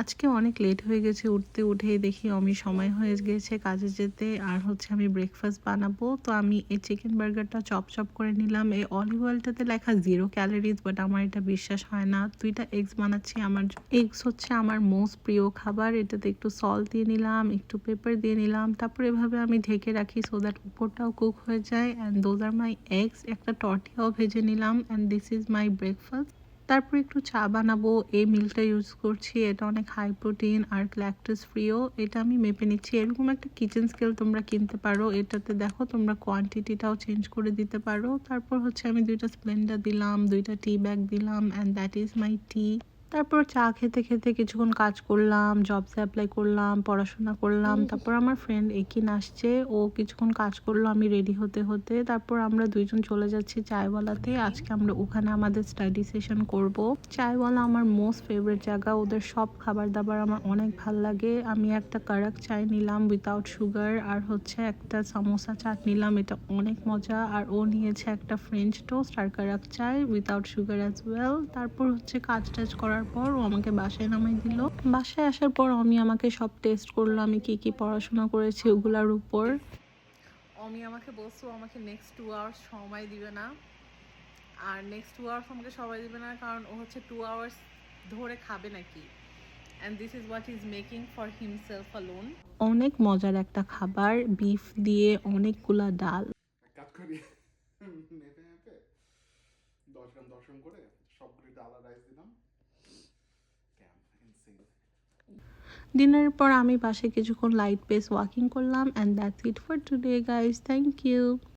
আজকে অনেক লেট হয়ে গেছে উঠেই দেখি আমি সময় হয়ে গেছে কাজে যেতে। আর হচ্ছে আমি ব্রেকফাস্ট বানাবো। তো আমি এই চিকেন বার্গারটা চপ করে নিলাম। এই অলিভ অয়েলটাতে লেখা 0 ক্যালোরিজ, বাট আমার এটা বিশ্বাস হয় না। 2টা এগস বানাচ্ছি। আমার এগস হচ্ছে আমার মোস্ট প্রিয় খাবার। এটাতে একটু সল্ট দিয়ে নিলাম, একটু পেপার দিয়ে নিলাম। তারপর এভাবে আমি ঢেকে রাখি সো দ্যাট উপরটাও কুক হয়ে যায়। And those are my eggs. একটা টর্টিয়াও ভেজে নিলাম। And this is my breakfast. তারপর একটু চা বানাবো। এই মিল্কটা ইউজ করছি। এটা অনেক হাই প্রোটিন আর ল্যাকটোজ ফ্রিও। এটা আমি মেপে নিচ্ছি। এরকম একটা কিচেন স্কেল তোমরা কিনতে পারো। এটাতে দেখো তোমরা কোয়ান্টিটিটাও চেঞ্জ করে দিতে পারো। তারপর হচ্ছে আমি 2টা স্প্লেন্ডার দিলাম, 2টা টি ব্যাগ দিলাম, অ্যান্ড দ্যাট ইজ মাই টি। তারপর চা খেতে খেতে কিছুক্ষণ কাজ করলাম, জবসে অ্যাপ্লাই করলাম, পড়াশোনা করলাম। তারপর আমার ফ্রেন্ড একিন আসছে, ও কিছুক্ষণ কাজ করলো আমি রেডি হতে হতে। তারপর আমরা দুইজন চলে যাচ্ছি চায়ওয়ালাতে। আজকে আমরা ওখানে আমাদের স্টাডি সেশন করব। চায়ওয়ালা আমার মোস্ট ফেভারিট জায়গা। ওদের সব খাবার দাবার আমার অনেক ভাল লাগে। আমি একটা কারাক চায় নিলাম উইথাউট সুগার, আর হচ্ছে একটা সামোসা চাট নিলাম। এটা অনেক মজা। আর ও নিয়েছে একটা ফ্রেঞ্চ টোস্ট আর কারাক চায় উইথাউট সুগার অ্যাজ ওয়েল। তারপর হচ্ছে কাজ টাজ করার পর ও আমাকে বাসায় নামাই দিল। বাসায় আসার পর আমি আমাকে সব টেস্ট করলো, আমি কি কি পড়াশোনা করেছি ওগুলার উপর। অমি আমাকে বলছো আমাকে নেক্সট 2 আওয়ার্স সময় দিবে না। আর নেক্সট 2 আওয়ার্স আমাকে সময় দিবে না কারণ ও হচ্ছে 2 আওয়ার্স ধরে খাবে নাকি। And this is what is making for himself alone. অনেক মজার একটা খাবার, বিফ দিয়ে অনেকগুলা ডাল। কাজ করি মেপে মেপে 10 গ্রাম 10 গ্রাম করে সবগুলি ডাল আর রাইস দিলাম। ডিনারের পর আমি বাসায় কিছুক্ষণ লাইট পেস ওয়াকিং করলাম। And that's it for today guys. Thank you.